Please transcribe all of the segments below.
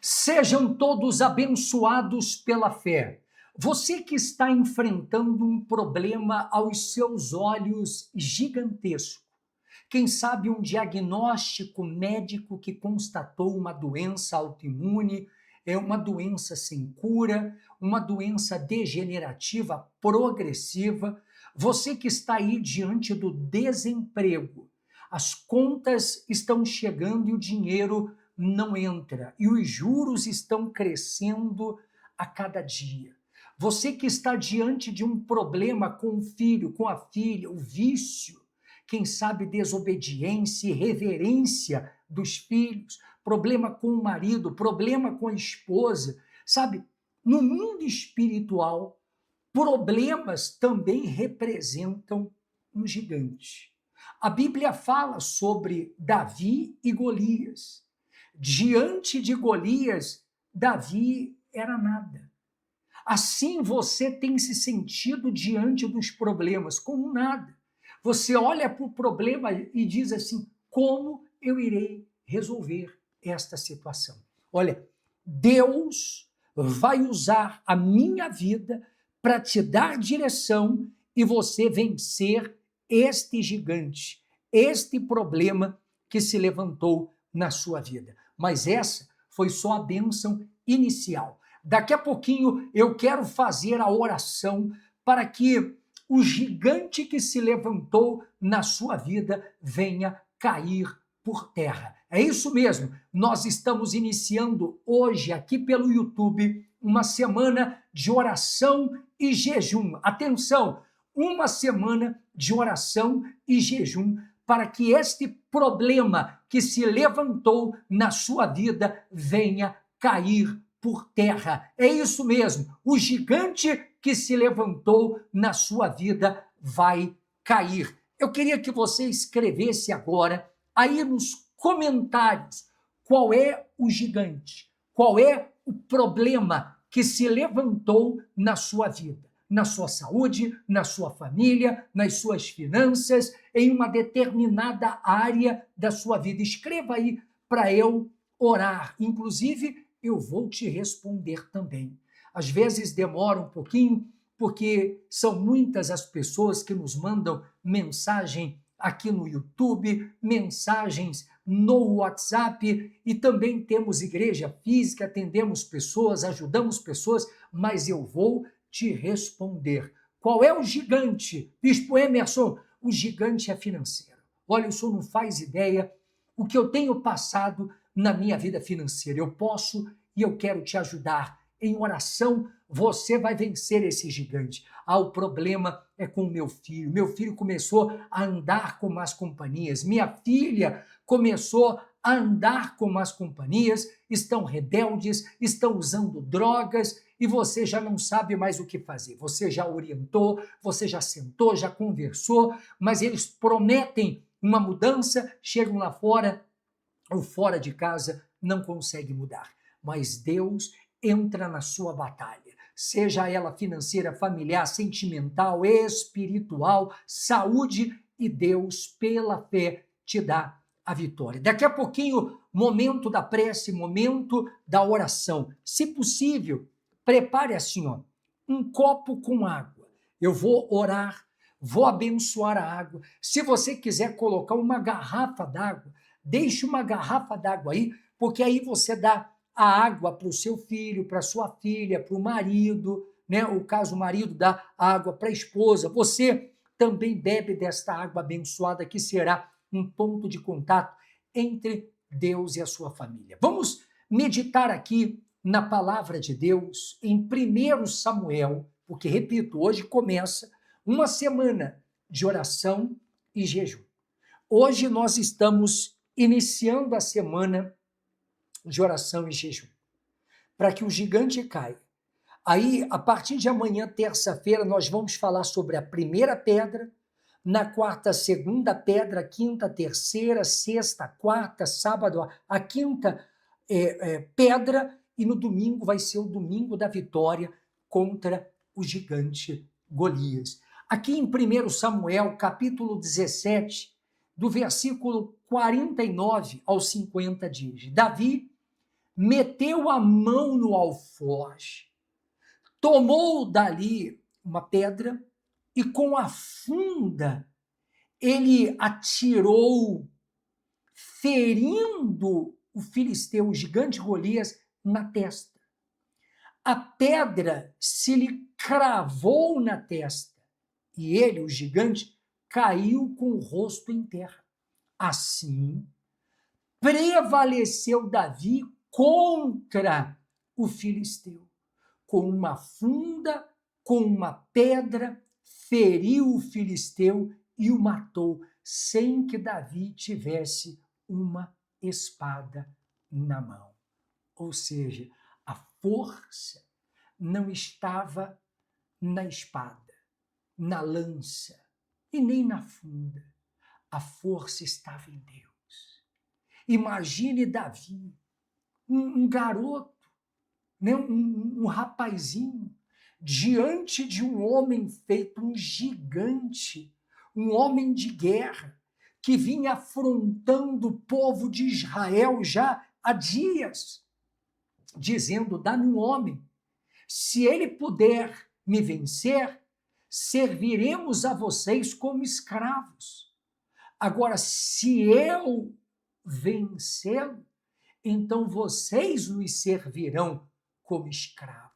Sejam todos abençoados pela fé. Você que está enfrentando um problema aos seus olhos gigantesco, quem sabe um diagnóstico médico que constatou uma doença autoimune, é uma doença sem cura, uma doença degenerativa progressiva, você que está aí diante do desemprego, as contas estão chegando e o dinheiro não entra, e os juros estão crescendo a cada dia. Você que está diante de um problema com o filho, com a filha, o vício, quem sabe desobediência e reverência dos filhos, problema com o marido, problema com a esposa, sabe? No mundo espiritual, problemas também representam um gigante. A Bíblia fala sobre Davi e Golias. Diante de Golias, Davi era nada. Assim você tem se sentido diante dos problemas, como nada. Você olha para o problema e diz assim: como eu irei resolver esta situação? Olha, Deus vai usar a minha vida para te dar direção e você vencer este gigante, este problema que se levantou na sua vida. Mas essa foi só a bênção inicial. Daqui a pouquinho eu quero fazer a oração para que o gigante que se levantou na sua vida venha cair por terra. É isso mesmo, nós estamos iniciando hoje aqui pelo YouTube uma semana de oração e jejum. Atenção, uma semana de oração e jejum para que este problema que se levantou na sua vida venha cair por terra. É isso mesmo, o gigante que se levantou na sua vida vai cair. Eu queria que você escrevesse agora, aí nos comentários, qual é o gigante, qual é o problema que se levantou na sua vida, na sua saúde, na sua família, nas suas finanças, em uma determinada área da sua vida. Escreva aí para eu orar. Inclusive, eu vou te responder também. Às vezes demora um pouquinho, porque são muitas as pessoas que nos mandam mensagem aqui no YouTube, mensagens no WhatsApp, e também temos igreja física, atendemos pessoas, ajudamos pessoas, mas eu vou te responder. Qual é o gigante? Bispo Emerson, o gigante é financeiro. Olha, o senhor não faz ideia o que eu tenho passado na minha vida financeira. Eu posso e eu quero te ajudar. Em oração, você vai vencer esse gigante. O problema é com o meu filho. Meu filho começou a andar com más companhias. Minha filha começou a andar com más companhias, estão rebeldes, estão usando drogas e você já não sabe mais o que fazer. Você já orientou, você já sentou, já conversou, mas eles prometem uma mudança, chegam lá fora ou fora de casa, não consegue mudar. Mas Deus entra na sua batalha, seja ela financeira, familiar, sentimental, espiritual, saúde, e Deus, pela fé, te dá a vitória. Daqui a pouquinho, momento da prece, momento da oração. Se possível, prepare assim, ó, um copo com água. Eu vou orar, vou abençoar a água. Se você quiser colocar uma garrafa d'água, deixe uma garrafa d'água aí, porque aí você dá a água para o seu filho, para a sua filha, para o marido, né? O caso o marido dá água para a esposa. Você também bebe desta água abençoada que será um ponto de contato entre Deus e a sua família. Vamos meditar aqui na palavra de Deus em 1 Samuel, porque, repito, hoje começa uma semana de oração e jejum. Hoje nós estamos iniciando a semana de oração e jejum, para que o gigante caia. Aí, a partir de amanhã, terça-feira, nós vamos falar sobre a primeira pedra, na quarta, a segunda pedra, quinta, terceira, sexta, quarta, sábado, a quinta pedra, e no domingo vai ser o domingo da vitória contra o gigante Golias. Aqui em 1 Samuel, capítulo 17, do versículo 49 ao 50 diz: Davi meteu a mão no alforje, tomou dali uma pedra e com a funda ele atirou, ferindo o filisteu, o gigante Golias, na testa. A pedra se lhe cravou na testa e ele, o gigante, caiu com o rosto em terra. Assim, prevaleceu Davi contra o filisteu. Com uma funda, com uma pedra, feriu o filisteu e o matou, sem que Davi tivesse uma espada na mão. Ou seja, a força não estava na espada, na lança e nem na funda. A força estava em Deus. Imagine Davi, um garoto, né? um rapazinho, diante de um homem feito um gigante, um homem de guerra, que vinha afrontando o povo de Israel já há dias, dizendo: dá-me um homem, se ele puder me vencer, serviremos a vocês como escravos. Agora, se eu vencê-lo, então vocês nos servirão como escravo.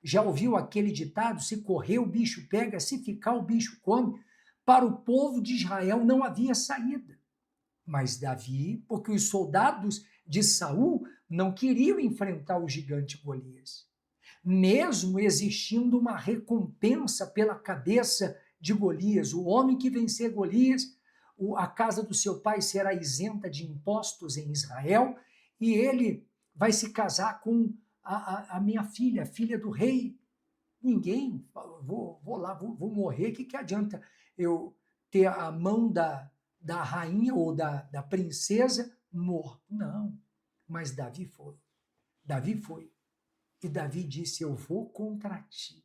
Já ouviu aquele ditado: se correr o bicho pega, se ficar o bicho come? Para o povo de Israel não havia saída. Mas Davi, porque os soldados de Saul não queriam enfrentar o gigante Golias. Mesmo existindo uma recompensa pela cabeça de Golias, o homem que vencer Golias, a casa do seu pai será isenta de impostos em Israel, e ele vai se casar com a minha filha, a filha do rei. Ninguém, vou lá, vou morrer, o que adianta eu ter a mão da rainha ou da princesa morto? Não, mas Davi foi. Davi foi. E Davi disse: eu vou contra ti,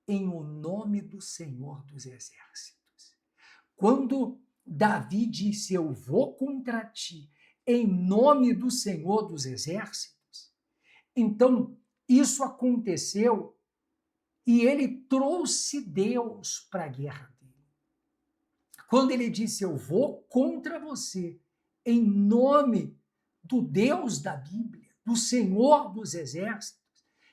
em o nome do Senhor dos Exércitos. Quando Davi disse: eu vou contra ti, em nome do Senhor dos Exércitos, então isso aconteceu e ele trouxe Deus para a guerra dele. Quando ele disse: eu vou contra você, em nome do Deus da Bíblia, do Senhor dos Exércitos,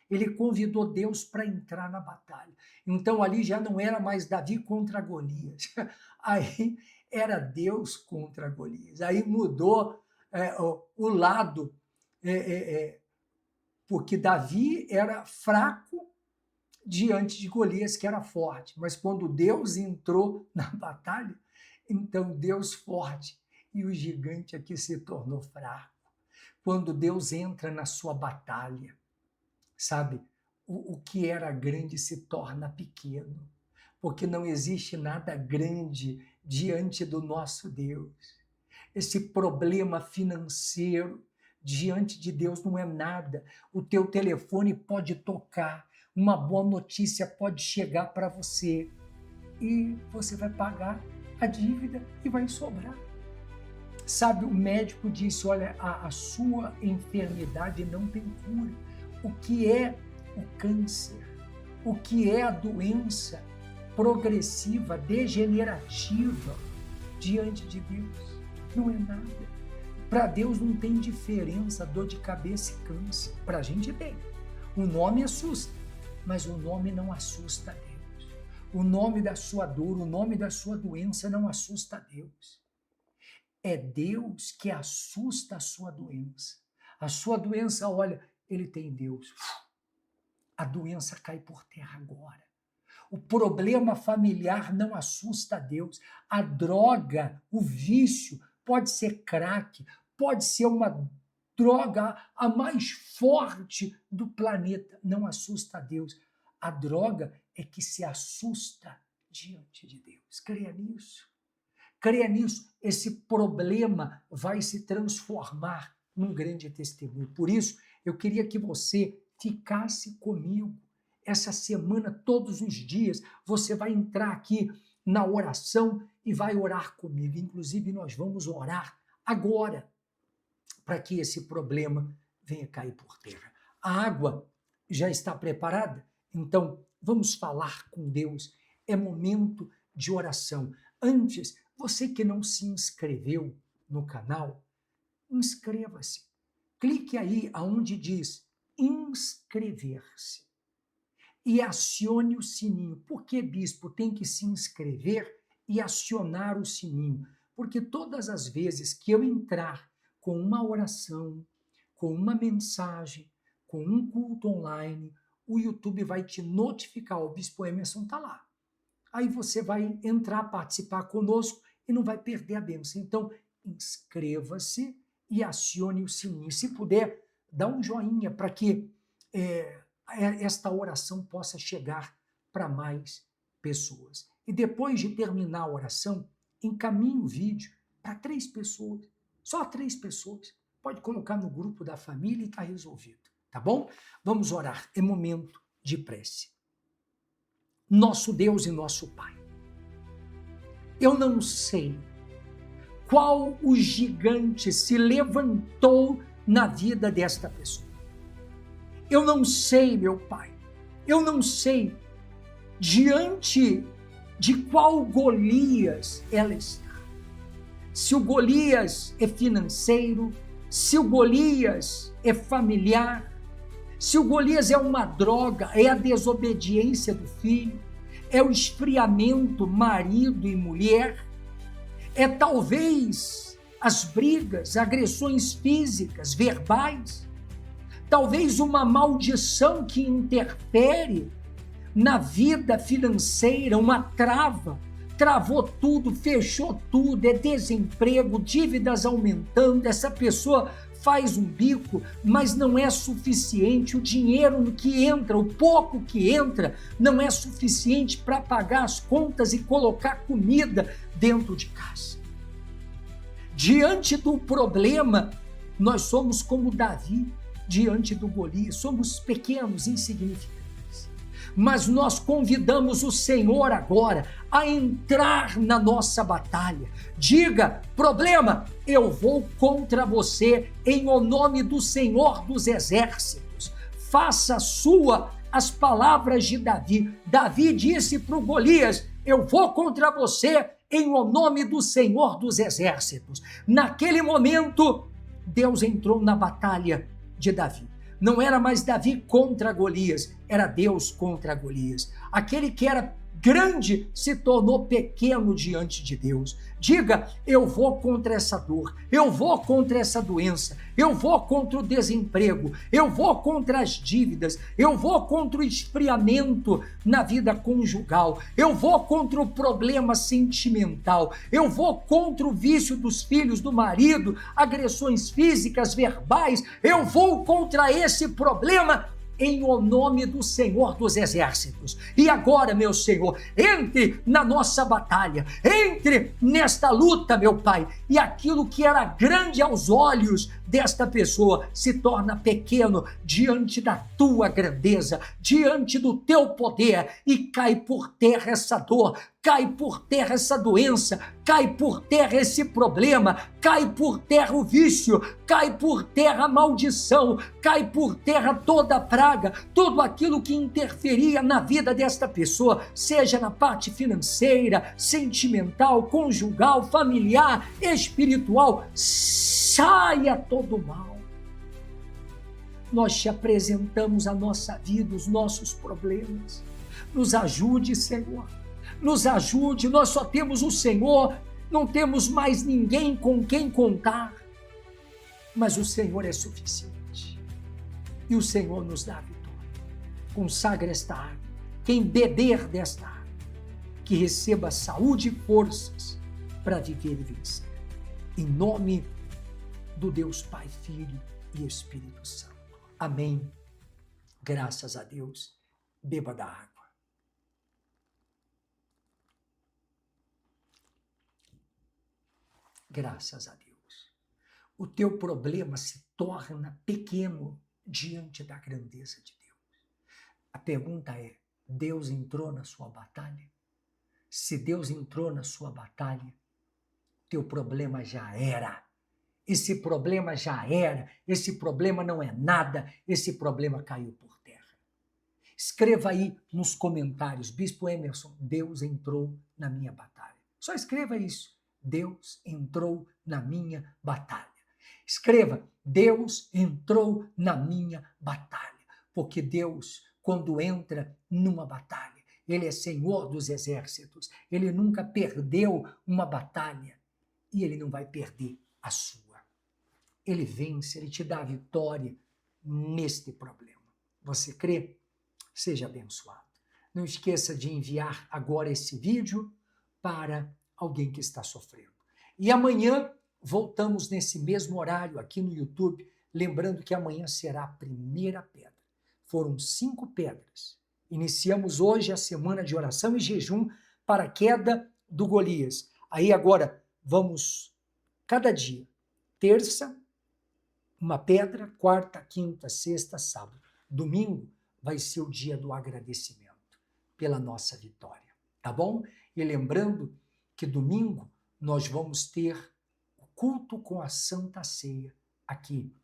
ele convidou Deus para entrar na batalha. Então ali já não era mais Davi contra Golias, aí era Deus contra Golias. Aí mudou o lado, porque Davi era fraco diante de Golias, que era forte. Mas quando Deus entrou na batalha, então Deus forte e o gigante aqui se tornou fraco. Quando Deus entra na sua batalha, sabe, o que era grande se torna pequeno, porque não existe nada grande diante do nosso Deus. Esse problema financeiro diante de Deus não é nada. O teu telefone pode tocar, uma boa notícia pode chegar para você e você vai pagar a dívida e vai sobrar. Sabe, o médico disse: olha, a sua enfermidade não tem cura. O que é o câncer? O que é a doença progressiva, degenerativa diante de Deus? Não é nada. Para Deus não tem diferença dor de cabeça e câncer. Para a gente tem. O nome assusta, mas o nome não assusta a Deus. O nome da sua dor, o nome da sua doença não assusta a Deus. É Deus que assusta a sua doença. A sua doença, olha, ele tem Deus. A doença cai por terra agora. O problema familiar não assusta a Deus. A droga, o vício, pode ser crack, pode ser uma droga a mais forte do planeta. Não assusta a Deus. A droga é que se assusta diante de Deus. Creia nisso. Creia nisso. Esse problema vai se transformar num grande testemunho. Por isso, eu queria que você ficasse comigo essa semana, todos os dias. Você vai entrar aqui na oração e vai orar comigo. Inclusive, nós vamos orar agora para que esse problema venha cair por terra. A água já está preparada? Então, vamos falar com Deus. É momento de oração. Antes, você que não se inscreveu no canal, inscreva-se. Clique aí aonde diz inscrever-se e acione o sininho. Por que, bispo, tem que se inscrever e acionar o sininho? Porque todas as vezes que eu entrar com uma oração, com uma mensagem, com um culto online, o YouTube vai te notificar, o Bispo Emerson está lá. Aí você vai entrar, participar conosco e não vai perder a bênção. Então, inscreva-se e acione o sininho. Se puder, dá um joinha para que esta oração possa chegar para mais pessoas. E depois de terminar a oração, encaminhe o vídeo para 3 pessoas, só 3 pessoas. Pode colocar no grupo da família e está resolvido, tá bom? Vamos orar, é momento de prece. Nosso Deus e nosso Pai, eu não sei qual o gigante se levantou na vida desta pessoa. Eu não sei, meu Pai, eu não sei diante de qual Golias ela está. Se o Golias é financeiro, se o Golias é familiar, se o Golias é uma droga, é a desobediência do filho, é o esfriamento marido e mulher, é talvez as brigas, agressões físicas, verbais, talvez uma maldição que interfere na vida financeira, uma trava, travou tudo, fechou tudo, é desemprego, dívidas aumentando, essa pessoa faz um bico, mas não é suficiente, o dinheiro que entra, o pouco que entra, não é suficiente para pagar as contas e colocar comida dentro de casa. Diante do problema, nós somos como Davi, diante do Golias, somos pequenos, insignificantes. Mas nós convidamos o Senhor agora a entrar na nossa batalha. Diga, problema, eu vou contra você em o nome do Senhor dos Exércitos. Faça sua as palavras de Davi. Davi disse para o Golias, eu vou contra você em o nome do Senhor dos Exércitos. Naquele momento, Deus entrou na batalha de Davi. Não era mais Davi contra Golias, era Deus contra Golias. Aquele que era grande se tornou pequeno diante de Deus. Diga, eu vou contra essa dor, eu vou contra essa doença, eu vou contra o desemprego, eu vou contra as dívidas, eu vou contra o esfriamento na vida conjugal, eu vou contra o problema sentimental, eu vou contra o vício dos filhos, do marido, agressões físicas, verbais, eu vou contra esse problema em o nome do Senhor dos Exércitos. E agora, meu Senhor, entre na nossa batalha, entre nesta luta, meu Pai, e aquilo que era grande aos olhos desta pessoa se torna pequeno diante da tua grandeza, diante do teu poder, e cai por terra essa dor, cai por terra essa doença, cai por terra esse problema, cai por terra o vício, cai por terra a maldição, cai por terra toda a praga, tudo aquilo que interferia na vida desta pessoa, seja na parte financeira, sentimental, conjugal, familiar, espiritual, saia todo mal. Nós te apresentamos a nossa vida, os nossos problemas. Nos ajude, Senhor. Nos ajude, nós só temos o Senhor, não temos mais ninguém com quem contar, mas o Senhor é suficiente, e o Senhor nos dá a vitória. Consagra esta água, quem beber desta água, que receba saúde e forças para viver e vencer, em nome do Deus Pai, Filho e Espírito Santo. Amém. Graças a Deus. Beba da água. Graças a Deus. O teu problema se torna pequeno diante da grandeza de Deus. A pergunta é, Deus entrou na sua batalha? Se Deus entrou na sua batalha, teu problema já era. esse problema já era, esse problema não é nada, esse problema caiu por terra. Escreva aí nos comentários, Bispo Emerson, Deus entrou na minha batalha. Só escreva isso, Deus entrou na minha batalha. Escreva, Deus entrou na minha batalha, porque Deus, quando entra numa batalha, Ele é Senhor dos exércitos, Ele nunca perdeu uma batalha e Ele não vai perder a sua. Ele vence, Ele te dá a vitória neste problema. Você crê? Seja abençoado. Não esqueça de enviar agora esse vídeo para alguém que está sofrendo. E amanhã voltamos nesse mesmo horário aqui no YouTube, lembrando que amanhã será a primeira pedra. Foram 5 pedras. Iniciamos hoje a semana de oração e jejum para a queda do Golias. Aí agora vamos, cada dia, terça, uma pedra, quarta, quinta, sexta, sábado. Domingo vai ser o dia do agradecimento pela nossa vitória, tá bom? E lembrando que domingo nós vamos ter o culto com a Santa Ceia aqui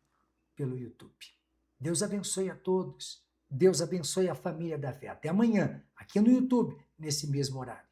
pelo YouTube. Deus abençoe a todos. Deus abençoe a família da fé. Até amanhã, aqui no YouTube, nesse mesmo horário.